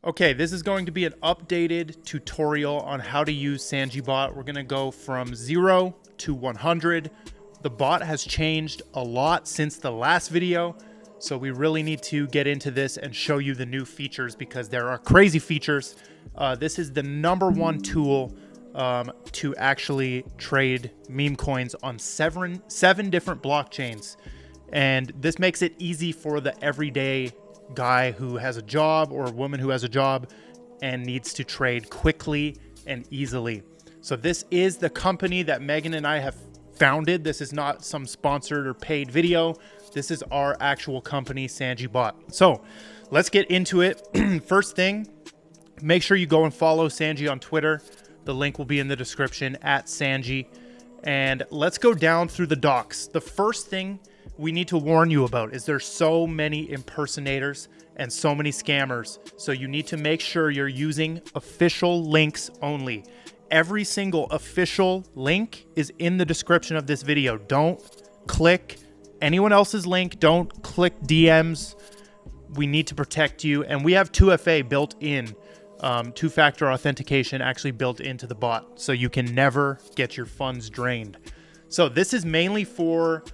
Okay, this is going to be an updated tutorial on how to use Sanji Bot. We're going to go from 0 to 100. The bot has changed a lot since the last video, so we really need to get into this and show you the new features because there are crazy features. This is the #1 tool to actually trade meme coins on seven different blockchains. And this makes it easy for the everyday guy who has a job or a woman who has a job and needs to trade quickly and easily. So this is the company that Megan and I have founded. This is not some sponsored or paid video. This is our actual company, Sanji Bot. So let's get into it. First thing, make sure you go and follow Sanji on Twitter. The link will be in the description, @Sanji. And let's go down through the docs. The first thing we need to warn you about is there's so many impersonators and so many scammers. So you need to make sure you're using official links only. Every single official link is in the description of this video. Don't click anyone else's link. Don't click DMs. We need to protect you. And we have 2FA built in, two-factor authentication actually built into the bot. So you can never get your funds drained. So this is mainly for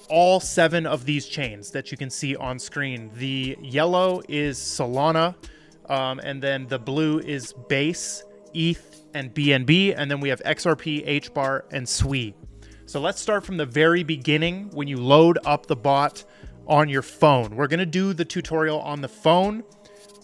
all 7 of these chains that you can see on screen. The yellow is Solana, and then the blue is Base, ETH, and BNB, and then we have XRP, HBAR, and SWI. So let's start from the very beginning when you load up the bot on your phone. We're going to do the tutorial on the phone.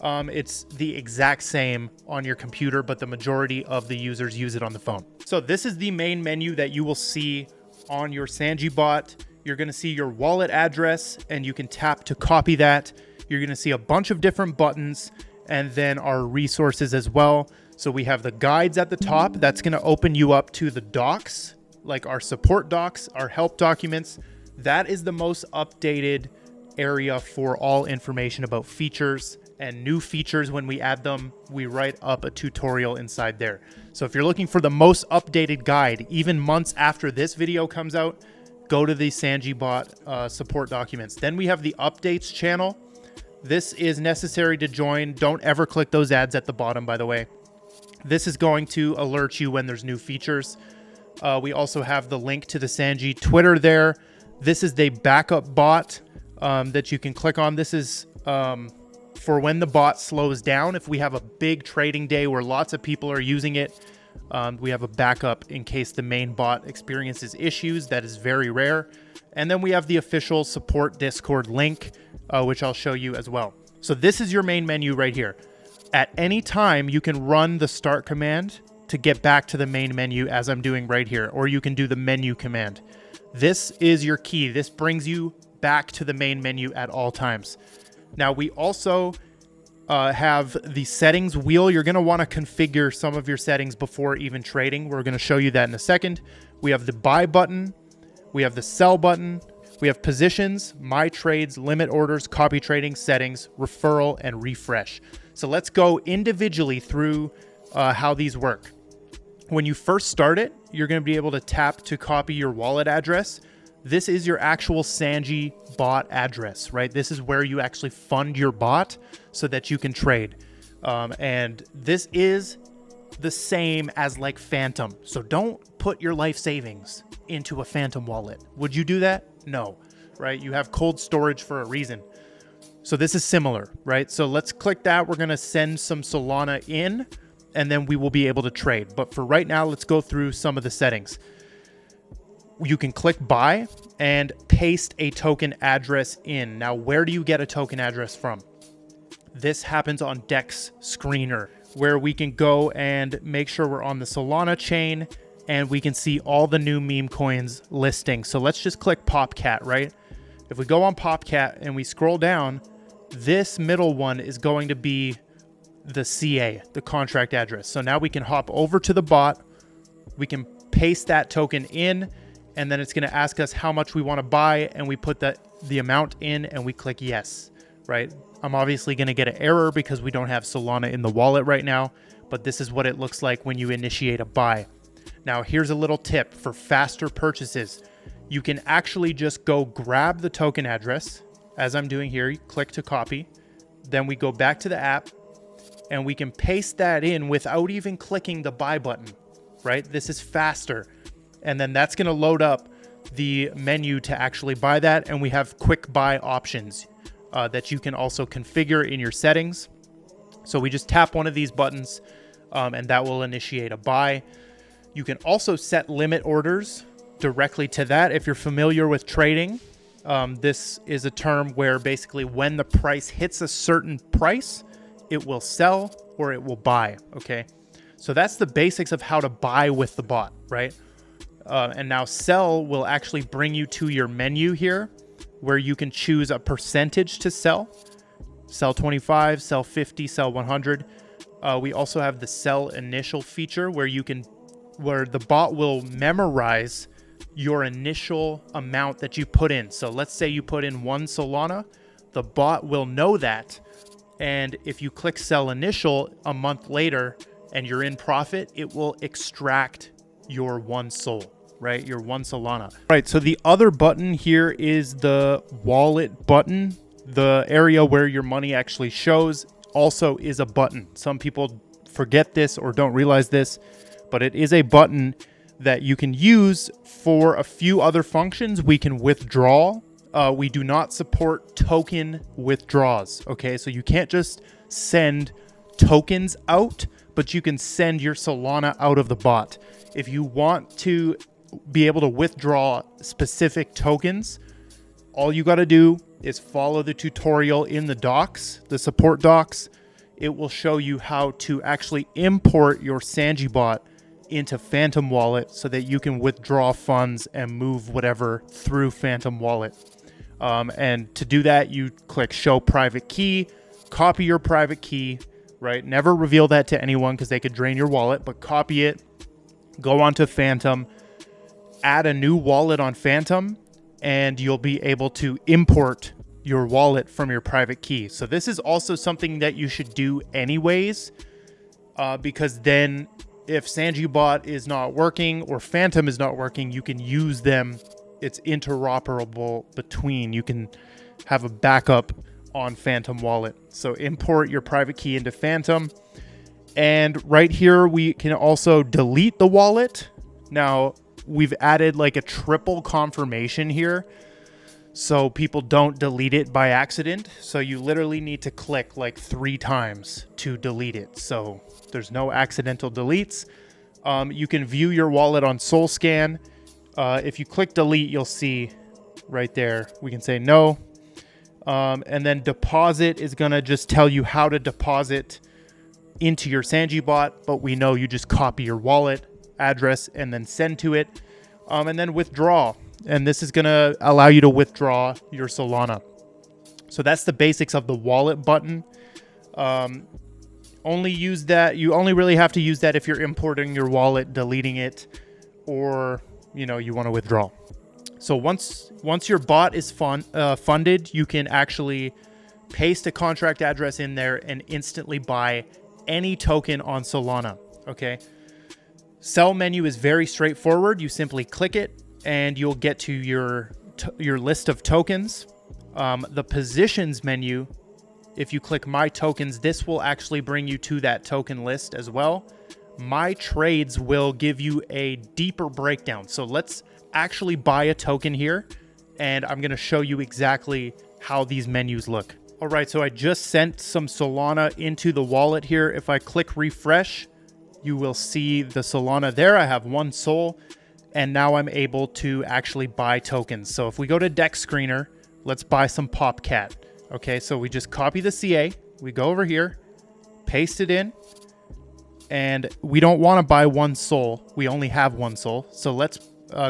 It's the exact same on your computer, but the majority of the users use it on the phone. So this is the main menu that you will see on your Sanji Bot. You're going to see your wallet address, and you can tap to copy that. You're going to see a bunch of different buttons, and then our resources as well. So we have the guides at the top. That's going to open you up to the docs, like our support docs, our help documents. That is the most updated area for all information about features and new features. When we add them, we write up a tutorial inside there. So if you're looking for the most updated guide, even months after this video comes out, go to the Sanji Bot support documents. Then we have the updates channel. This is necessary to join. Don't ever click those ads at the bottom, by the way. This is going to alert you when there's new features. We also have the link to the Sanji Twitter there. This is the backup bot that you can click on. This is for when the bot slows down. If we have a big trading day where lots of people are using it, we have a backup in case the main bot experiences issues. That is very rare. And then we have the official support Discord link, which I'll show you as well. So this is your main menu right here. At any time, you can run the start command to get back to the main menu as I'm doing right here, or you can do the menu command. This is your key. This brings you back to the main menu at all times. Now we also have the settings wheel. You're going to want to configure some of your settings before even trading. We're going to show you that in a second. We have the buy button. We have the sell button. We have positions, my trades, limit orders, copy trading, settings, referral, and refresh. So let's go individually through how these work. When you first start it, you're going to be able to tap to copy your wallet address. This is your actual Sanji Bot address, right? This is where you actually fund your bot so that you can trade. And this is the same as like Phantom. So don't put your life savings into a Phantom wallet. Would you do that? No, right? You have cold storage for a reason. So this is similar, right? So let's click that. We're going to send some Solana in, and then we will be able to trade. But for right now, let's go through some of the settings. You can click buy and paste a token address in. Now, where do you get a token address from? This happens on Dex Screener, where we can go and make sure we're on the Solana chain, and we can see all the new meme coins listing. So let's just click Popcat, right? If we go on Popcat and we scroll down, this middle one is going to be the CA, the contract address. So now we can hop over to the bot. We can paste that token in, and then it's going to ask us how much we want to buy, and we put the amount in, and we click yes, right? I'm obviously going to get an error because we don't have Solana in the wallet right now, but this is what it looks like when you initiate a buy. Now, here's a little tip for faster purchases. You can actually just go grab the token address, as I'm doing here. You click to copy. Then we go back to the app, and we can paste that in without even clicking the buy button, right? This is faster. And then that's going to load up the menu to actually buy that. And we have quick buy options that you can also configure in your settings. So we just tap one of these buttons and that will initiate a buy. You can also set limit orders directly to that. If you're familiar with trading, this is a term where basically when the price hits a certain price, it will sell or it will buy, okay? So that's the basics of how to buy with the bot, right? And now sell will actually bring you to your menu here where you can choose a percentage to sell. Sell 25, sell 50, sell 100. We also have the sell initial feature where the bot will memorize your initial amount that you put in. So let's say you put in 1 Solana, the bot will know that. And if you click sell initial a month later and you're in profit, it will extract your 1 Sol, right? Your 1 Solana. Right, so the other button here is the wallet button. The area where your money actually shows also is a button. Some people forget this or don't realize this, but it is a button that you can use for a few other functions. We can withdraw. We do not support token withdrawals, okay? So you can't just send tokens out, but you can send your Solana out of the bot. If you want to be able to withdraw specific tokens, all you got to do is follow the tutorial in the docs, the support docs. It will show you how to actually import your Sanji Bot into Phantom Wallet so that you can withdraw funds and move whatever through Phantom Wallet. And to do that, you click show private key, copy your private key, right? Never reveal that to anyone because they could drain your wallet, but copy it, go onto Phantom, add a new wallet on Phantom, and you'll be able to import your wallet from your private key. So this is also something that you should do anyways, because then if Sanji Bot is not working or Phantom is not working, you can use them. It's interoperable between. You can have a backup on Phantom Wallet. So import your private key into Phantom. And right here, we can also delete the wallet. Now, we've added like a triple confirmation here, so people don't delete it by accident. So you literally need to click like 3 times to delete it. So there's no accidental deletes. You can view your wallet on SolScan. If you click delete, you'll see right there, we can say no. And then deposit is gonna just tell you how to deposit into your Sanji Bot, but we know you just copy your wallet address and then send to it. And then withdraw. And this is gonna allow you to withdraw your Solana. So that's the basics of the wallet button. Only use that. You only really have to use that if you're importing your wallet, deleting it, or you want to withdraw. So once your bot is funded, you can actually paste a contract address in there and instantly buy any token on Solana. Okay. Sell menu is very straightforward. You simply click it and you'll get to your list of tokens. The positions menu, if you click my tokens, this will actually bring you to that token list as well. My trades will give you a deeper breakdown. So let's actually buy a token here, and I'm going to show you exactly how these menus look. All right, so I just sent some Solana into the wallet here. If I click refresh, you will see the Solana there. I have 1 Sol, and now I'm able to actually buy tokens. So if we go to Dex Screener, let's buy some PopCat. Okay, so we just copy the CA. We go over here, paste it in, and we don't want to buy 1 Sol. We only have 1 Sol. So let's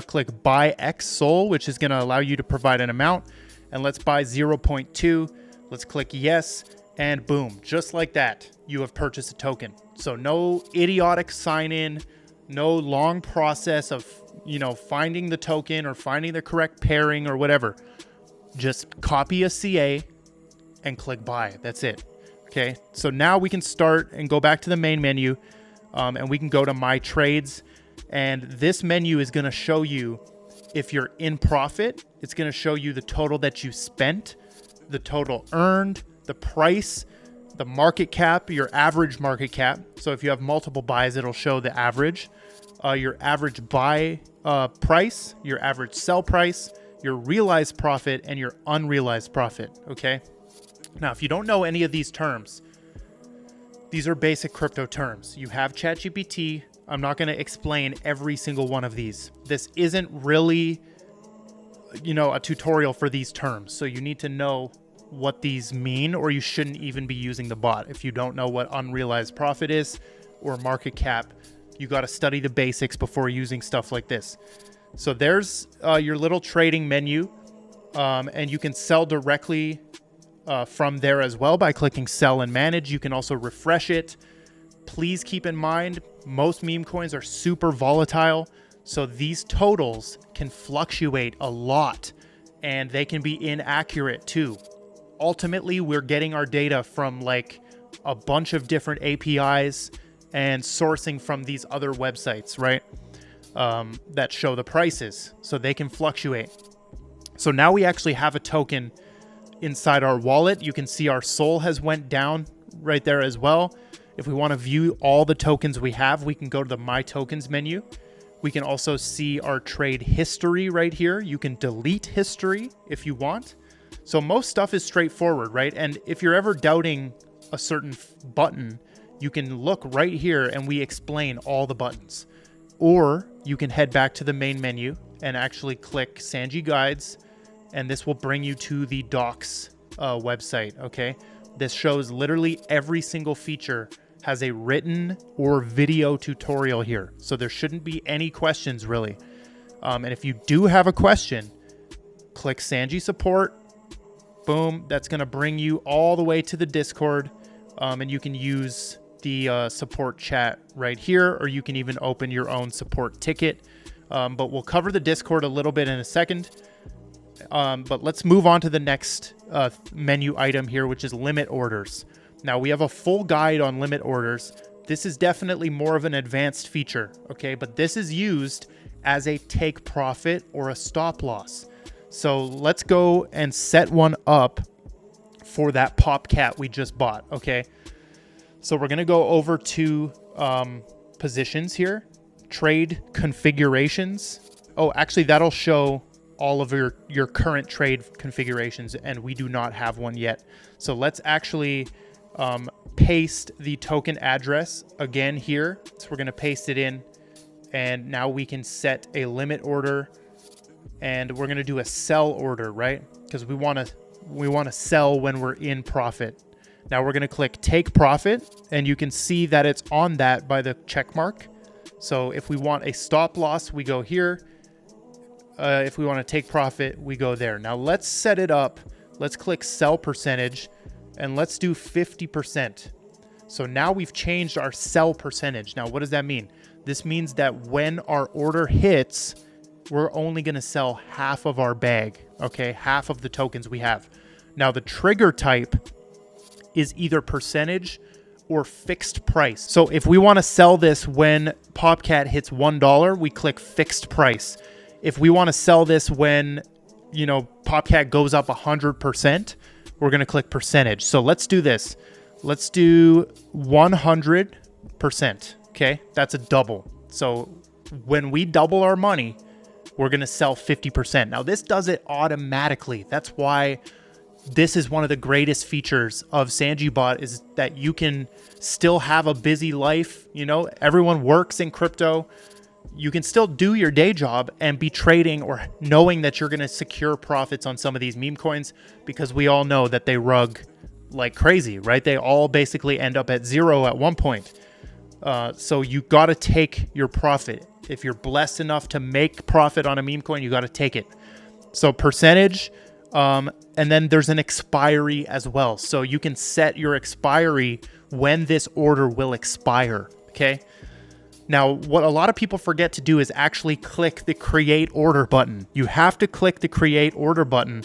click buy X Sol, which is going to allow you to provide an amount. And let's buy 0.2. Let's click yes, and boom, just like that, you have purchased a token. So no idiotic sign in, no long process of, finding the token or finding the correct pairing or whatever. Just copy a CA and click buy. That's it. Okay. So now we can start and go back to the main menu, and we can go to my trades. And this menu is going to show you if you're in profit. It's going to show you the total that you spent, the total earned, the price, the market cap, your average market cap. So if you have multiple buys, it'll show the average, your average buy price, your average sell price, your realized profit, and your unrealized profit. Okay. Now, if you don't know any of these terms, these are basic crypto terms. You have ChatGPT. I'm not going to explain every single one of these. This isn't really, a tutorial for these terms. So you need to know what these mean, or you shouldn't even be using the bot. If you don't know what unrealized profit is or market cap, you got to study the basics before using stuff like this. So there's your little trading menu, and you can sell directly from there as well by clicking sell and manage. You can also refresh it. Please keep in mind, most meme coins are super volatile, so these totals can fluctuate a lot and they can be inaccurate too. Ultimately, we're getting our data from like a bunch of different APIs and sourcing from these other websites, right? That show the prices, so they can fluctuate. So now we actually have a token inside our wallet. You can see our SOL has went down right there as well. If we want to view all the tokens we have, we can go to the My Tokens menu. We can also see our trade history right here. You can delete history if you want. So most stuff is straightforward, right? And if you're ever doubting a certain button, you can look right here and we explain all the buttons. Or you can head back to the main menu and actually click Sanji Guides, and this will bring you to the docs website, okay? This shows literally every single feature has a written or video tutorial here. So there shouldn't be any questions really. And if you do have a question, click Sanji Support. Boom, that's gonna bring you all the way to the Discord. And you can use the support chat right here, or you can even open your own support ticket. But we'll cover the Discord a little bit in a second. But let's move on to the next menu item here, which is limit orders. Now we have a full guide on limit orders. This is definitely more of an advanced feature, okay? But this is used as a take profit or a stop loss. So let's go and set one up for that pop cat we just bought, okay? So we're gonna go over to positions here, trade configurations. Oh, actually that'll show all of your current trade configurations, and we do not have one yet. So let's actually paste the token address again here. So we're gonna paste it in, and now we can set a limit order, and we're gonna do a sell order, right? Because we wanna sell when we're in profit. Now we're gonna click take profit, and you can see that it's on that by the check mark. So if we want a stop loss, we go here. If we want to take profit, we go there. Now let's set it up. Let's click sell percentage, and let's do 50%. So now we've changed our sell percentage. Now what does that mean? This means that when our order hits, we're only going to sell half of our bag, okay? Half of the tokens we have. Now the trigger type is either percentage or fixed price. So if we want to sell this when PopCat hits $1, we click fixed price. If we want to sell this when, PopCat goes up 100%, we're going to click percentage. So let's do this. Let's do 100%. Okay. That's a double. So when we double our money, we're going to sell 50%. Now this does it automatically. That's why this is one of the greatest features of Sanji Bot, is that you can still have a busy life. Everyone works in crypto. You can still do your day job and be trading, or knowing that you're going to secure profits on some of these meme coins, because we all know that they rug like crazy, right? They all basically end up at zero at one point. So you got to take your profit. If you're blessed enough to make profit on a meme coin, you got to take it. So percentage, and then there's an expiry as well. So you can set your expiry when this order will expire, okay? Now, what a lot of people forget to do is actually click the create order button. You have to click the create order button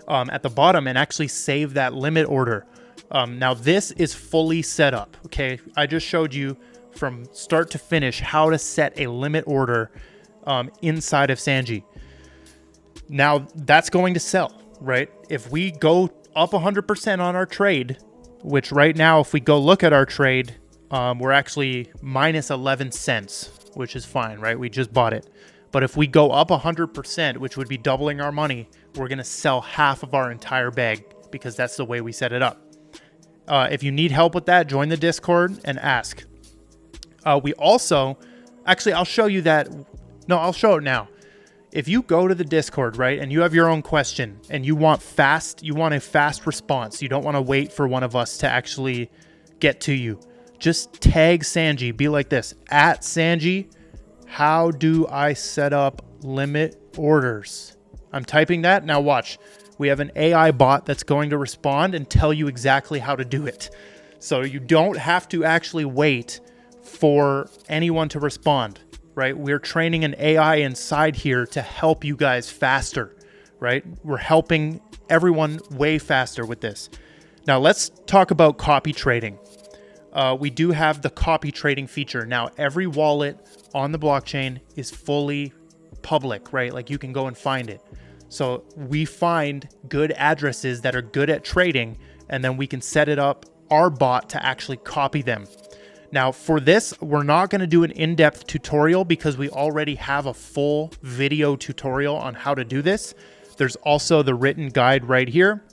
at the bottom and actually save that limit order. Now, this is fully set up, okay? I just showed you from start to finish how to set a limit order inside of Sanji. Now, that's going to sell, right? If we go up 100% on our trade, which right now, if we go look at our trade, we're actually minus 11 cents, which is fine, right? We just bought it. But if we go up 100%, which would be doubling our money, we're going to sell half of our entire bag because that's the way we set it up. If you need help with that, join the Discord and ask. We also, actually, I'll show you that. No, I'll show it now. If you go to the Discord, right, and you have your own question and you want a fast response, you don't want to wait for one of us to actually get to you, just tag Sanji. Be like this, @Sanji, how do I set up limit orders? I'm typing that. Now watch. We have an AI bot that's going to respond and tell you exactly how to do it. So you don't have to actually wait for anyone to respond, right? We're training an AI inside here to help you guys faster, right? We're helping everyone way faster with this. Now let's talk about copy trading. We do have the copy trading feature. Now every wallet on the blockchain is fully public, right? Like you can go and find it. So we find good addresses that are good at trading, and then we can set it up, our bot, to actually copy them. Now for this, we're not going to do an in-depth tutorial because we already have a full video tutorial on how to do this. There's also the written guide right here.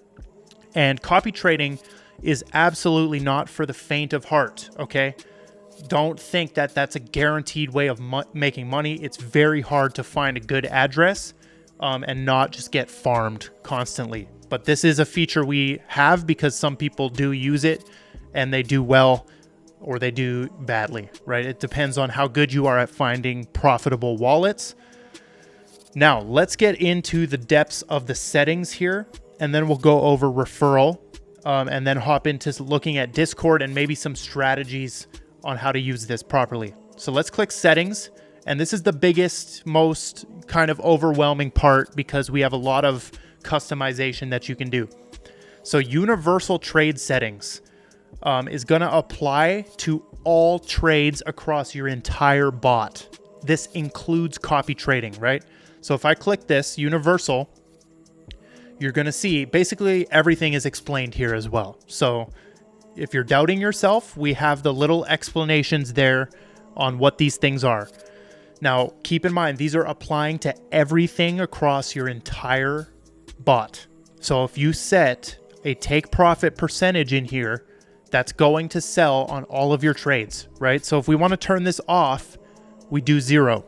And copy trading is absolutely not for the faint of heart, okay? Don't think that that's a guaranteed way of making money. It's very hard to find a good address and not just get farmed constantly. But this is a feature we have because some people do use it and they do well or they do badly, right? It depends on how good you are at finding profitable wallets. Now, let's get into the depths of the settings here, and then we'll go over referral and then hop into looking at Discord and maybe some strategies on how to use this properly. So let's click settings. And this is the biggest, most kind of overwhelming part because we have a lot of customization that you can do. So universal trade settings is going to apply to all trades across your entire bot. This includes copy trading, right? So if I click this universal, you're going to see basically everything is explained here as well. So if you're doubting yourself, we have the little explanations there on what these things are. Now, keep in mind, these are applying to everything across your entire bot. So if you set a take profit percentage in here, that's going to sell on all of your trades, right? So if we want to turn this off, we do 0,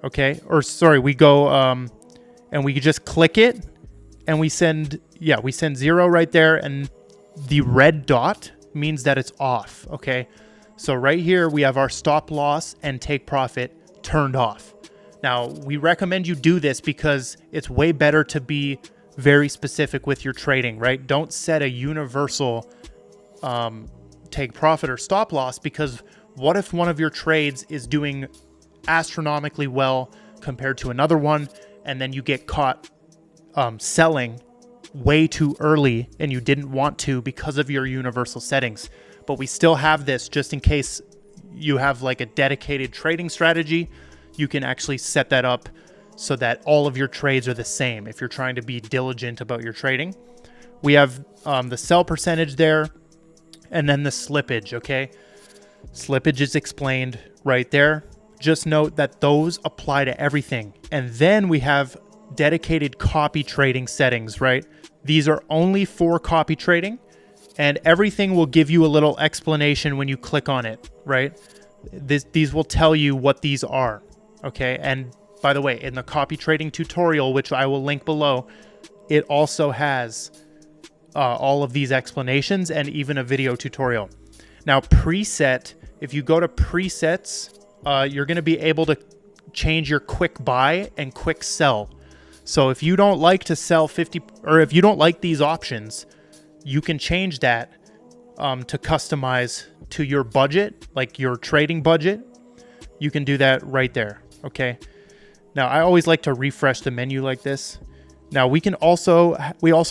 okay? Or sorry, we go and we just click it and we send 0 right there. And the red dot means that it's off, okay? So right here, we have our stop loss and take profit turned off. Now, we recommend you do this because it's way better to be very specific with your trading, right? Don't set a universal take profit or stop loss, because what if one of your trades is doing astronomically well compared to another one, and then you get caught selling way too early and you didn't want to because of your universal settings. But we still have this just in case you have like a dedicated trading strategy. You can actually set that up so that all of your trades are the same if you're trying to be diligent about your trading. We have the sell percentage there, and then the slippage, okay? Slippage is explained right there. Just note that those apply to everything. And then we have dedicated copy trading settings, right? These are only for copy trading, and everything will give you a little explanation when you click on it, right? These will tell you what these are, okay? And by the way, in the copy trading tutorial, which I will link below, it also has all of these explanations and even a video tutorial. Now, preset, if you go to presets, you're going to be able to change your quick buy and quick sell. So if you don't like to sell 50, or if you don't like these options, you can change that to customize to your budget, like your trading budget. You can do that right there, okay? Now, I always like to refresh the menu like this. Now, we also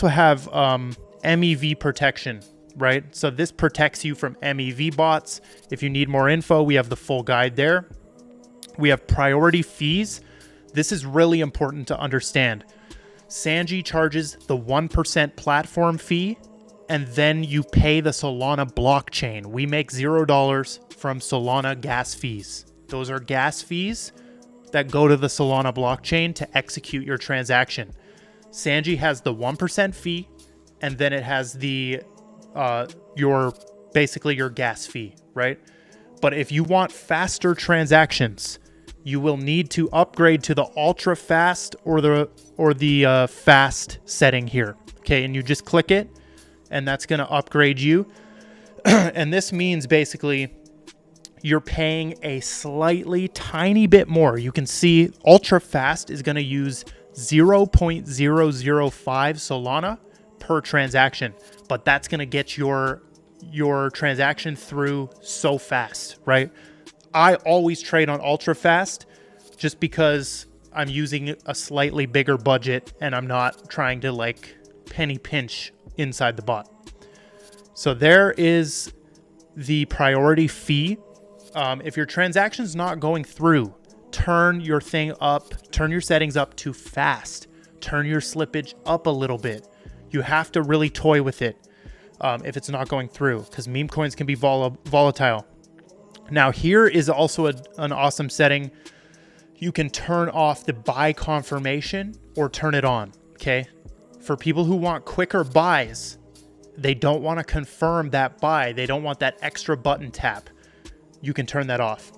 have MEV protection, right? So this protects you from MEV bots. If you need more info, we have the full guide there. We have priority fees. This is really important to understand. Sanji charges the 1% platform fee, and then you pay the Solana blockchain. We make $0 from Solana gas fees. Those are gas fees that go to the Solana blockchain to execute your transaction. Sanji has the 1% fee, and then it has the basically your gas fee, right? But if you want faster transactions, you will need to upgrade to the ultra fast or the fast setting here. Okay, and you just click it, and that's going to upgrade you. And this means basically you're paying a slightly tiny bit more. You can see ultra fast is going to use 0.005 Solana per transaction, but that's going to get your transaction through so fast, right? I always trade on ultra fast just because I'm using a slightly bigger budget and I'm not trying to like penny pinch inside the bot. So there is the priority fee. If your transaction's not going through, turn your settings up to fast. Turn your slippage up a little bit. You have to really toy with it if it's not going through, because meme coins can be volatile. Now here is also an awesome setting. You can turn off the buy confirmation or turn it on, okay? For people who want quicker buys, they don't want to confirm that buy. They don't want that extra button tap. You can turn that off.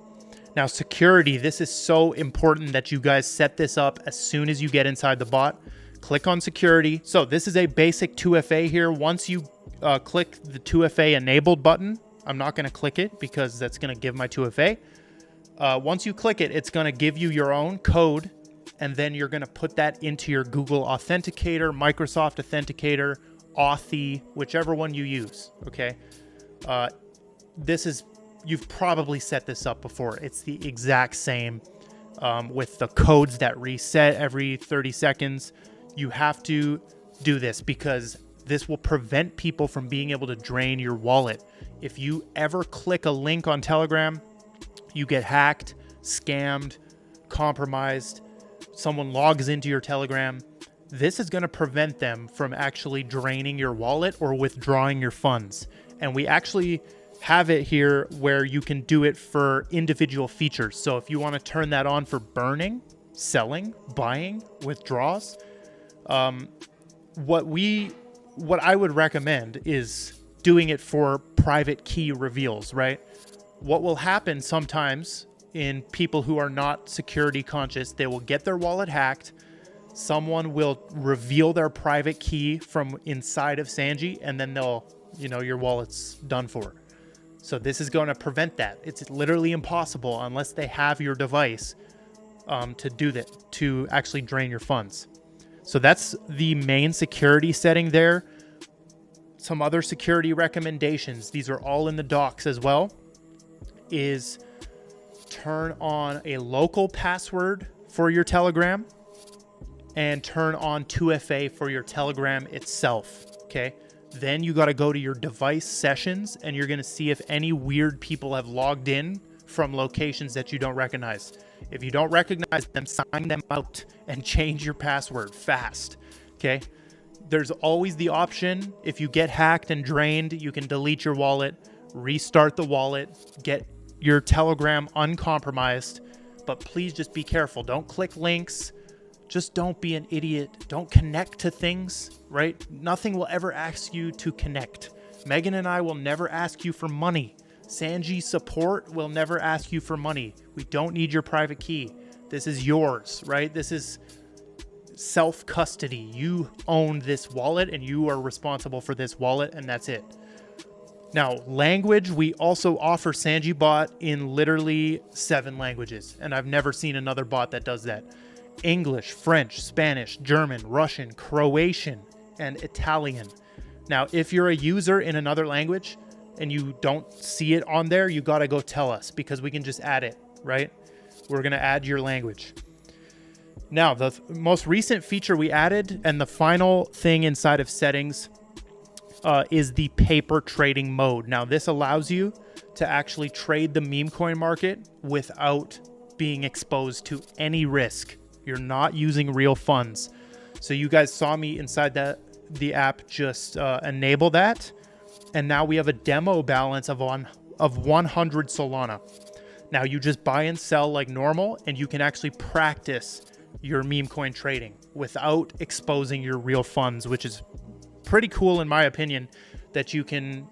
Now security, this is so important that you guys set this up as soon as you get inside the bot. Click on security. So this is a basic 2FA here. Once you click the 2FA enabled button, I'm not going to click it because that's going to give my 2FA. Once you click it, it's going to give you your own code, and then you're going to put that into your Google Authenticator, Microsoft Authenticator, Authy, whichever one you use, okay? You've probably set this up before. It's the exact same with the codes that reset every 30 seconds. You have to do this because this will prevent people from being able to drain your wallet. If you ever click a link on Telegram, you get hacked, scammed, compromised, someone logs into your Telegram, this is going to prevent them from actually draining your wallet or withdrawing your funds. And we actually have it here where you can do it for individual features. So if you want to turn that on for burning, selling, buying, withdrawals, what I would recommend is doing it for private key reveals, right? What will happen sometimes in people who are not security conscious, they will get their wallet hacked. Someone will reveal their private key from inside of Sanji, and then your wallet's done for. So this is going to prevent that. It's literally impossible unless they have your device to do that, to actually drain your funds. So that's the main security setting there. Some other security recommendations, these are all in the docs as well, is turn on a local password for your Telegram and turn on 2FA for your Telegram itself, okay? Then you got to go to your device sessions and you're going to see if any weird people have logged in from locations that you don't recognize. If you don't recognize them, sign them out and change your password fast, okay? There's always the option, if you get hacked and drained, you can delete your wallet, restart the wallet, get your Telegram uncompromised, but please just be careful. Don't click links. Just don't be an idiot. Don't connect to things, right? Nothing will ever ask you to connect. Megan and I will never ask you for money. Sanji Support will never ask you for money. We don't need your private key. This is yours, right? This is self-custody. You own this wallet and you are responsible for this wallet, and that's it. Now, language, we also offer Sanji Bot in literally 7 languages, and I've never seen another bot that does that. English, French, Spanish, German, Russian, Croatian, and Italian. Now, if you're a user in another language and you don't see it on there, you got to go tell us because we can just add it, right? We're going to add your language. Now, the most recent feature we added and the final thing inside of settings is the paper trading mode. Now, this allows you to actually trade the meme coin market without being exposed to any risk. You're not using real funds. So you guys saw me inside the app just enabled that. And now we have a demo balance of 100 Solana. Now you just buy and sell like normal, and you can actually practice your meme coin trading without exposing your real funds, which is pretty cool in my opinion, that you can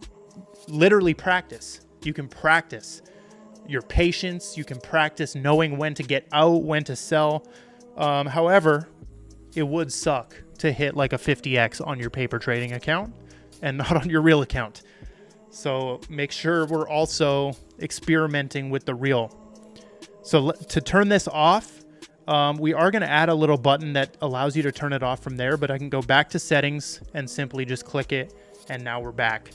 literally practice. You can practice your patience. You can practice knowing when to get out, when to sell. However, it would suck to hit like a 50x on your paper trading account and not on your real account. So make sure we're also experimenting with the real. So to turn this off, we are going to add a little button that allows you to turn it off from there, but I can go back to settings and simply just click it. And now we're back.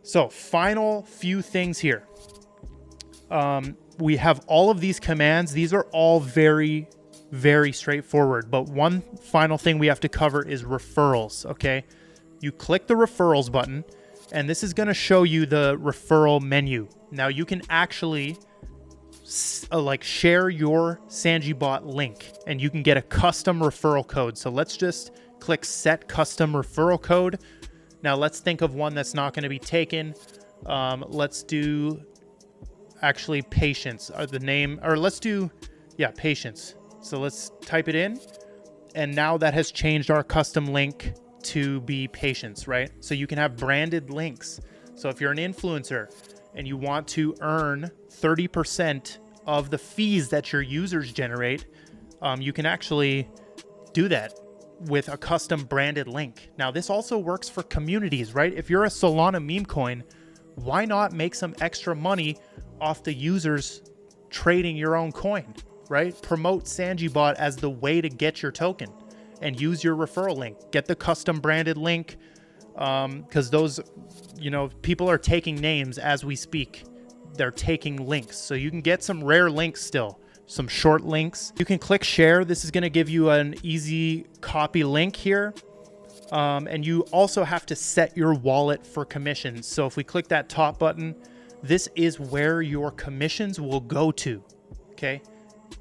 So final few things here. We have all of these commands. These are all very, very straightforward. But one final thing we have to cover is referrals. Okay. You click the referrals button, and this is going to show you the referral menu. Now you can actually like share your Sanji Bot link, and you can get a custom referral code. So let's just click set custom referral code. Now let's think of one that's not going to be taken. Let's do actually patience or the name, or let's do, yeah, patience. So let's type it in. And now that has changed our custom link to be patience, right? So you can have branded links. So if you're an influencer and you want to earn 30% of the fees that your users generate, you can actually do that with a custom branded link. Now this also works for communities, right? If you're a Solana meme coin, why not make some extra money off the users trading your own coin, right? Promote Sanji Bot as the way to get your token and use your referral link. Get the custom branded link, because those, you know, people are taking names as we speak. They're taking links. So you can get some rare links still, some short links. You can click share. This is going to give you an easy copy link here. And you also have to set your wallet for commissions. So if we click that top button, this is where your commissions will go to. Okay.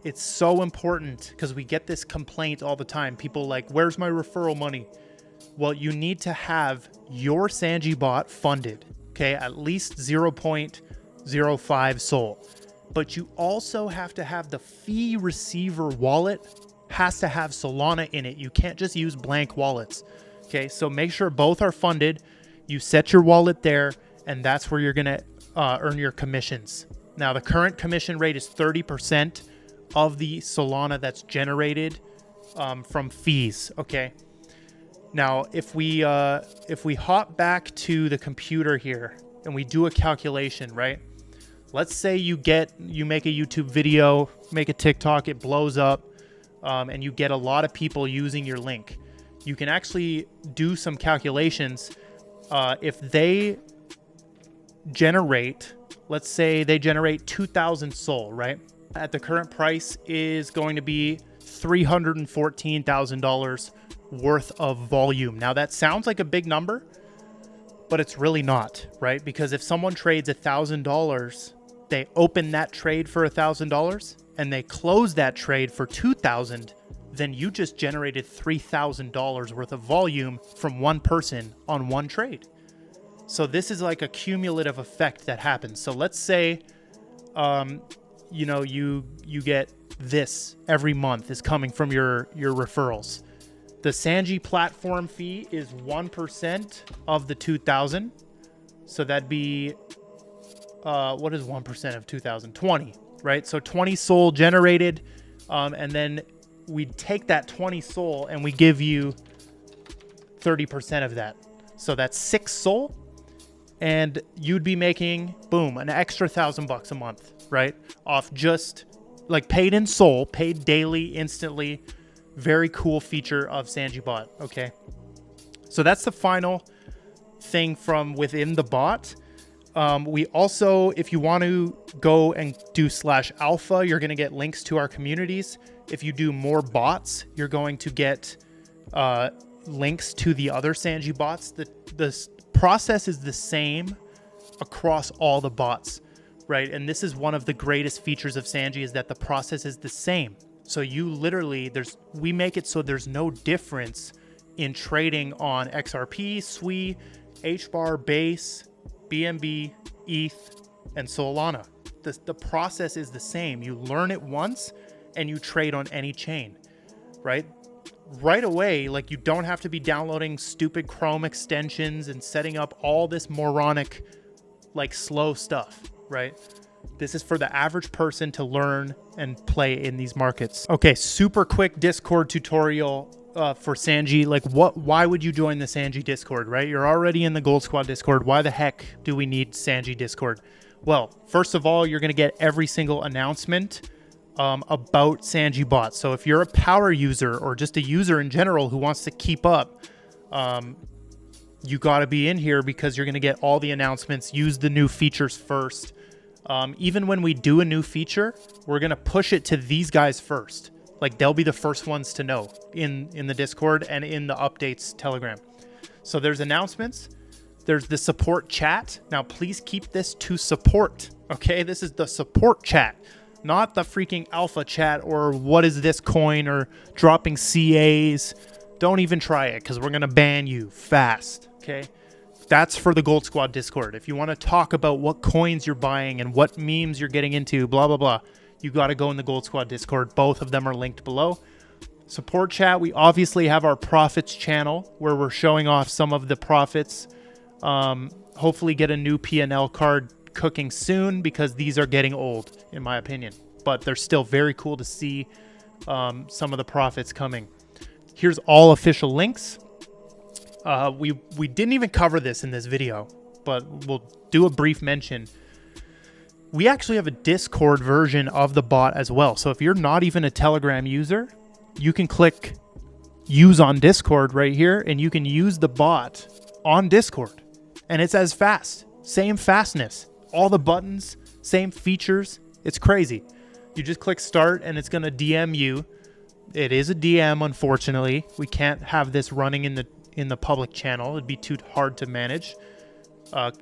It's so important because we get this complaint all the time. People like, where's my referral money? Well, you need to have your Sanji Bot funded, okay? At least 0.05 Sol. But you also have to have the fee receiver wallet has to have Solana in it. You can't just use blank wallets, okay? So make sure both are funded. You set your wallet there, and that's where you're gonna earn your commissions. Now, the current commission rate is 30% of the Solana that's generated from fees, okay? Now, if we hop back to the computer here and we do a calculation, right? Let's say you make a YouTube video, make a TikTok, it blows up, and you get a lot of people using your link. You can actually do some calculations. If they generate, let's say they generate 2,000 Sol, right? At the current price is going to be $314,000 worth of volume. Now that sounds like a big number, but it's really not, right? Because if someone trades $1,000, they open that trade for $1,000 and they close that trade for $2,000, then you just generated $3,000 worth of volume from one person on one trade. So this is like a cumulative effect that happens. So let's say, you know, you get this every month is coming from your referrals. The Sanji platform fee is 1% of the 2,000. So that'd be, what is 1% of 2,000? 20, right? So 20 Sol generated. And then we take that 20 Sol and we give you 30% of that. So that's 6 Sol. And you'd be making, boom, an extra $1,000 a month, right? Off just like paid in Sol, paid daily, instantly. Very cool feature of Sanji Bot, okay? So that's the final thing from within the bot. We also, if you want to go and do /alpha, you're going to get links to our communities. If you do more bots, you're going to get links to the other Sanji bots. The process is the same across all the bots, right? And this is one of the greatest features of Sanji, is that the process is the same. So you literally, we make it so there's no difference in trading on XRP, SWI, HBAR, Base, BNB, ETH, and Solana. The process is the same. You learn it once and you trade on any chain, right? Right away, like, you don't have to be downloading stupid Chrome extensions and setting up all this moronic, like, slow stuff, right? This is for the average person to learn and play in these markets. Okay, super quick Discord tutorial for Sanji. Like, why would you join the Sanji Discord, right? You're already in the Gold Squad Discord. Why the heck do we need Sanji Discord? Well, first of all, you're going to get every single announcement about Sanji Bot. So if you're a power user or just a user in general who wants to keep up, you got to be in here because you're going to get all the announcements. Use the new features first. Even when we do a new feature, we're going to push it to these guys first. Like, they'll be the first ones to know in the Discord and in the updates Telegram. So there's announcements. There's the support chat. Now, please keep this to support. Okay, this is the support chat, not the freaking alpha chat or what is this coin or dropping CAs. Don't even try it because we're going to ban you fast. Okay. That's for the Gold Squad Discord. If you want to talk about what coins you're buying and what memes you're getting into, blah, blah, blah, you got to go in the Gold Squad Discord. Both of them are linked below. Support chat, we obviously have our profits channel where we're showing off some of the profits. Hopefully get a new P&L card cooking soon because these are getting old, in my opinion. But they're still very cool to see some of the profits coming. Here's all official links. We didn't even cover this in this video, but we'll do a brief mention. We actually have a Discord version of the bot as well. So if you're not even a Telegram user, you can click use on Discord right here, and you can use the bot on Discord. And it's as fast, same fastness, all the buttons, same features. It's crazy. You just click start and it's going to DM you. It is a DM, unfortunately. We can't have this running in the public channel. It'd be too hard to manage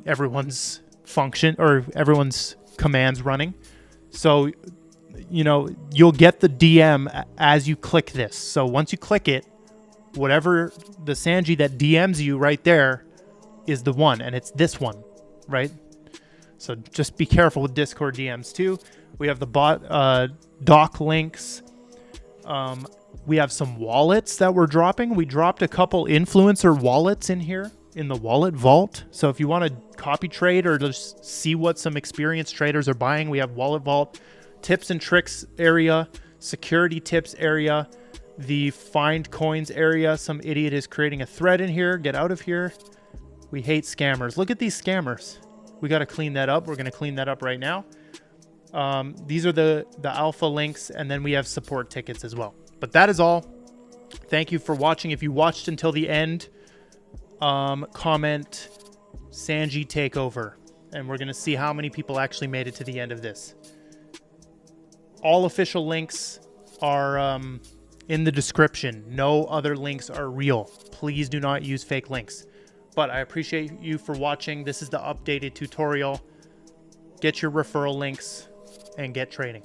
everyone's function or everyone's commands running. So, you know, you'll get the DM as you click this. So once you click it, whatever the Sanji that DMs you right there is the one, and it's this one, right? So just be careful with Discord DMs too. We have the bot doc links. We have some wallets that we're dropping. We dropped a couple influencer wallets in here in the wallet vault. So if you want to copy trade or just see what some experienced traders are buying, we have wallet vault, tips and tricks area, security tips area, the find coins area. Some idiot is creating a thread in here. Get out of here. We hate scammers. Look at these scammers. We got to clean that up. We're going to clean that up right now. These are the alpha links, and then we have support tickets as well. But that is all. Thank you for watching. If you watched until the end, comment Sanji takeover, and we're going to see how many people actually made it to the end of this. All official links are in the description. No other links are real. Please do not use fake links. But I appreciate you for watching. This is the updated tutorial. Get your referral links and get trading.